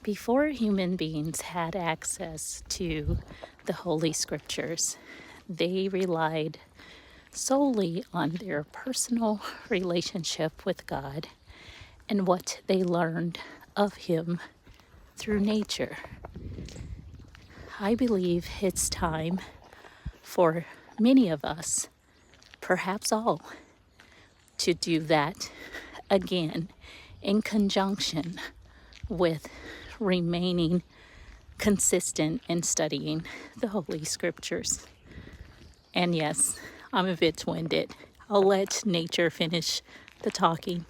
Before human beings had access to the Holy Scriptures, they relied solely on their personal relationship with God and what they learned of Him through nature. I believe it's time for many of us, perhaps all, to do that again in conjunction with remaining consistent in studying the Holy Scriptures. And yes, I'm a bit winded. I'll let nature finish the talking.